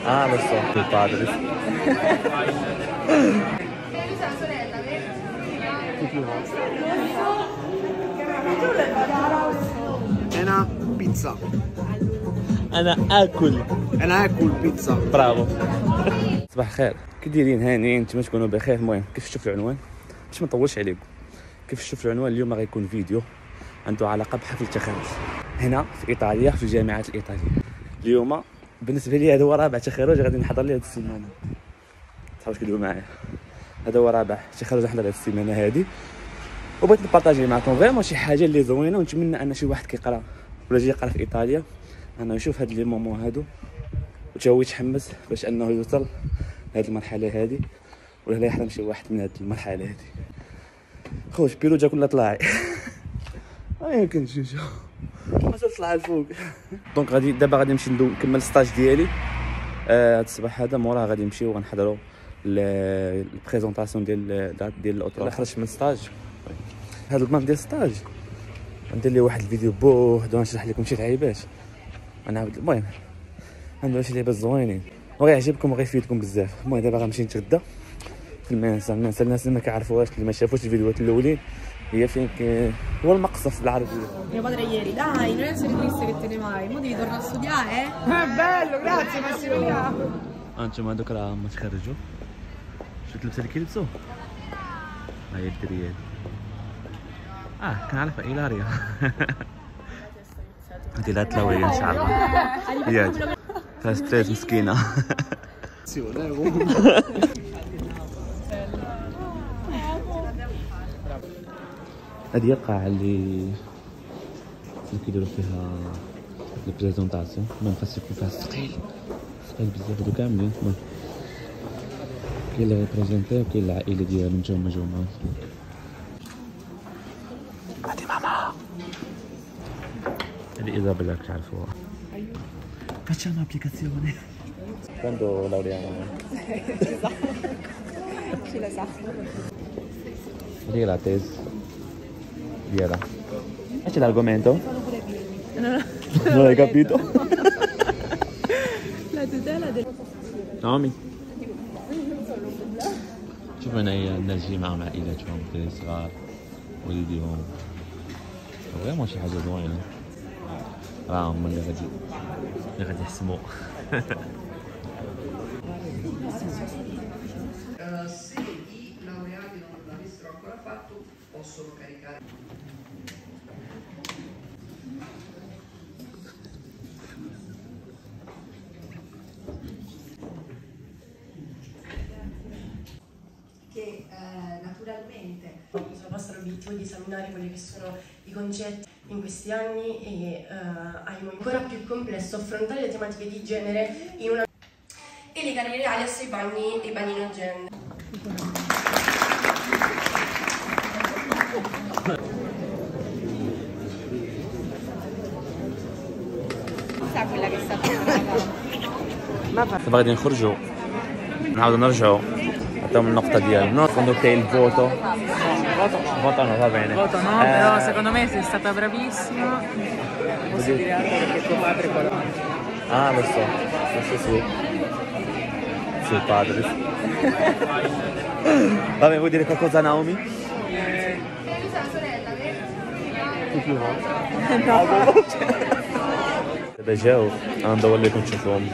Ah, lo so, tuo padre. أنا بيتزا. أنا آكل بيتزا. برافو. صباح الخير، كي دايرين؟ هانيين؟ نتوما تكونوا بخير. المهم كيف شفتوا العنوان باش ما نطولش عليكم، كيف شفتوا العنوان اليوم غيكون فيديو عنده علاقه بحفل التخرج هنا في ايطاليا في الجامعات الايطاليه. اليوم بالنسبه لي هذا هو رابع تخرج غادي نحضر ليه هذه السيمانه. صحابي كيدويو معايا، هذا هو رابع تخرج نحضر هذه السيمانه هذه، وبغيت نبارطاجي معكم فريمون شي حاجه اللي زوينه، ونتمنى ان شي واحد كيقرا ولا جاي يقرا في ايطاليا انه يشوف هاد لي مومون هادو وتا هو يتحمس باش انه يوصل لهاد المرحله هذه، ولا لا يحرم شي واحد من هاد المرحله هذه. خوش بيروجا كلها طلعي ما يمكنش نشوف ما طلع الفوق. دونك غادي دابا غادي نمشي نكمل الستاج ديالي هاد الصباح هذا. موراه غادي نمشيو غنحضروا البريزونطاسيون ديال الاوتو. خرجت من ستاج، هاد البلان ديال ستاج ندير ليه واحد الفيديو بوحدو نشرح لكم شي لعيبات. غنعاود المهم نديرو شي لعيبات زوينين وغيعجبكم وغيفيدكم بزاف. المهم دابا غنمشي نتغدى في المنسى. الناس اللي ما كيعرفوهاش اللي ما شافوش الفيديوهات الاولين هي فين هو المقصف بالعربيه. Mio padre ieri, dai, non essere triste che te ne vai, mo devi tornare a studiare, eh? bello, grazie, ma ci vediamo. انتم هذوك راه ما تخرجوا. شفت اللبسه اللي كيلبسوا؟ ها هي الدريات. كنعرفها إيلاريا. هادي لا تلاويه ان شاء الله. هي هادي ستريس مسكينه. هذه هي القاعة اللي كيديروا فيها البريزونطاسيون. المهم خاص يكون فيها ثقيل بزاف. هادو كاملين المهم كاين اللي غيبريزونطي وكاين العائلة ديالهم نتوما جاو معاهم. هادي ماما، هادي إيزابيلا كتعرفوها. فاتشانو ابليكاسيوني quando laureamo. Chi lo sa? Lì è la tesi. Viera. E c'è l'argomento? Non hai capito? La tutela del... نعمي شوف هنايا الناس جاي معاهم عائلاتهم دراري صغار والديهم، فريمون شي حاجة زوينة. راهم اللي غادي يحسموا. Se i laureati non l'avessero ancora fatto possono caricare. Che naturalmente il vostro obiettivo di esaminare quelli che sono i concetti in questi anni e ancora più complesso affrontare le tematiche di genere in una e legare le alias ai bagni no gender. Sa quella che sta دابا غادي نخرجوا نعاودوا نرجعوا عطاهم النقطة ديالنا. quando c'è il voto votano va bene. Votano, però secondo me sei stata bravissima. Posso dire altro perché tuo padre qua. Lo so, sì. Suo padre. Vabbè, vuoi dire qualcosa a Naomi? دابا جاو غندور لكم تشوفوهم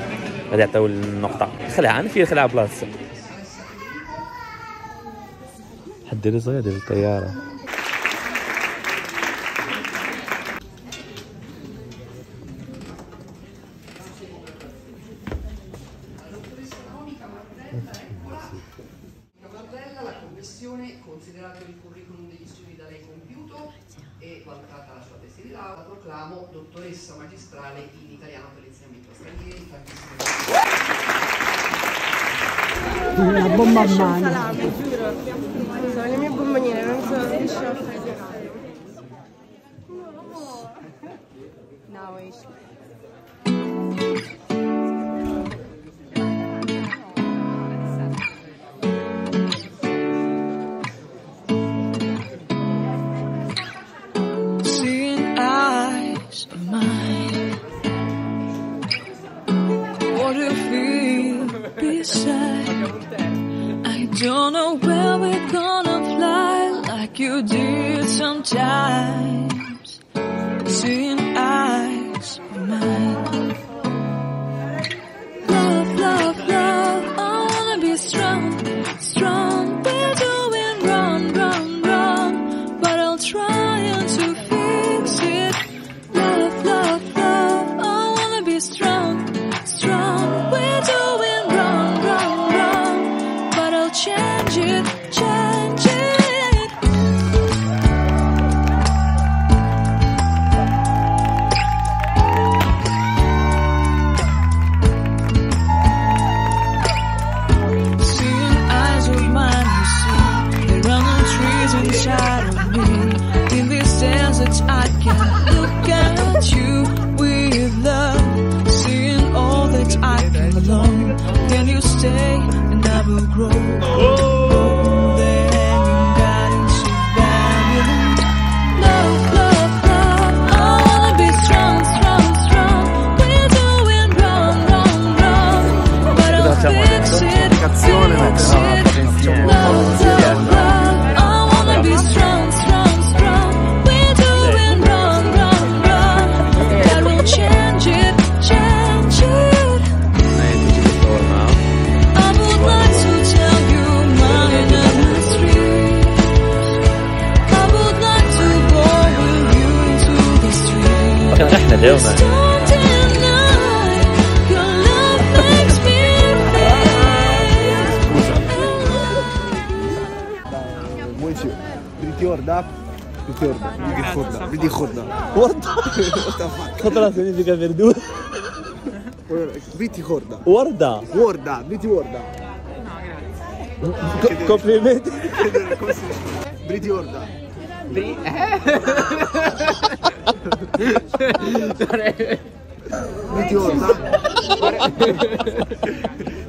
غادي يعطيو النقطة. خلعة أنا فيه خلعة بلاصة. حد ديري صغير ديال الطيارة. La commissione, considerato il curriculum degli studi da lei compiuto e valutata la sua tesi di laurea, proclamo dottoressa magistrale in italiano per l'insegnamento a stranieri. Una bomba a mano. Sono le mie bomboniere, non so se riesco a fare. No, What it feels be sad. I don't know where we're gonna fly like you did sometimes. Seeing eyes of mine. Love, love, love, I wanna be strong, strong. We're doing wrong, wrong, wrong, but I'll try to fix it. Love, love, love, I wanna be strong, strong. We're doing wrong, wrong, wrong, but I'll change it, change it. Inside of me, in this desert I can look at you with love, seeing all that I can learn. Then you stay and I will grow. Love, love, love, I wanna be strong, strong, strong. We're doing wrong, wrong, wrong, but I'll fix it, fix it. Love, love, love. Be strong, strong, strong. We're doing wrong, wrong, wrong. That will change it, change it. I would like to tell you my mystery. I would like to go with you to the street. Don't deny your love makes me feel. بدي وردة بدي وردة بدي خردة بدي خردة وردة خطرة significa verdura بدي خردة وردة وردة بدي وردة complimenti بدي وردة بدي وردة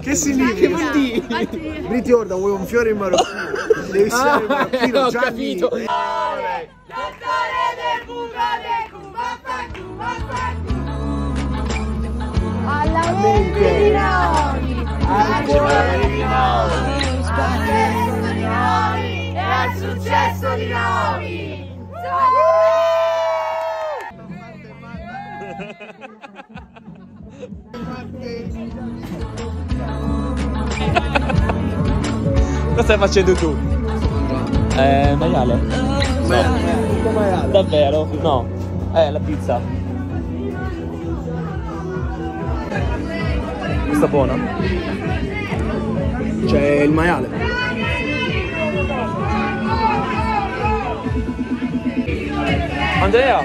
che significa? Briti Orda vuoi un fiore in marocchino? Devi essere marocchino, Gianni. L'attore del Bugatti, alla mente di Naomi, al cuore di Naomi, al testo di Naomi e al successo di Naomi. Cosa stai facendo tu? Maiale? Maiale. Davvero? No. La pizza. Questa buona? C'è il maiale. Andrea!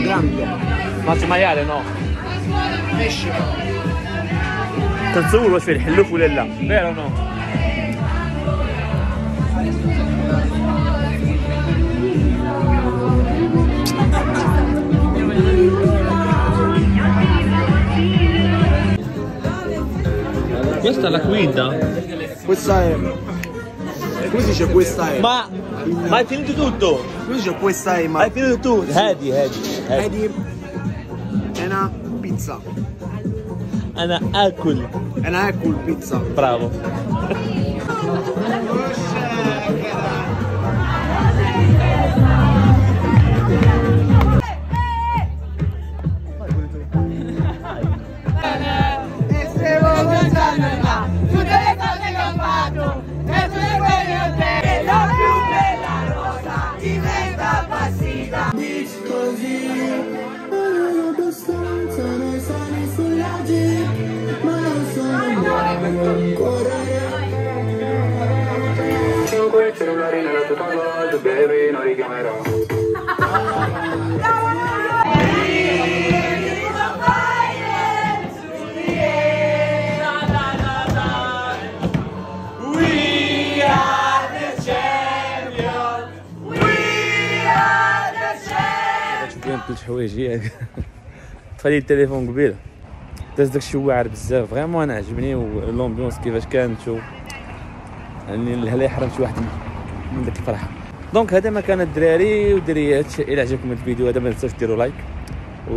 Grande. Ma c'è maiale no? Pesce. تنصور وش في الحلوف ولا لا؟ فعلا نو. Questa è la quinta? Questa è. Come si dice questa è? Ma hai finito tutto? Come si dice questa è? Ma Hai finito tutto? Hedi. Hedi è una pizza. أنا آكل. أنا آكل بيتزا. برافو. cellulari nella tua tablet, baby, non richiamerò. كل حوايج ياك طفالي التليفون قبيله داز داكشي واعر بزاف فريمون انا عجبني والامبيونس كيفاش كانت يعني الهلا حرمت شي واحد من ديك الفرحه. دونك هذا ما كان الدراري والدريات. الى عجبكم الفيديو هذا ما تنساوش ديروا لايك و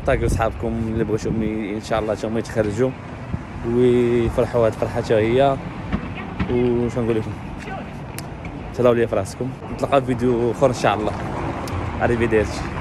بارطاجيو صحابكم اللي بغيتوهم ان شاء الله هما يتخرجوا ويفرحوا هاد الفرحه حتى هي. وش نقول لكم، تهلاو ليا في راسكم، نتلاقاو في فيديو اخر ان شاء الله. اريفيديرتي.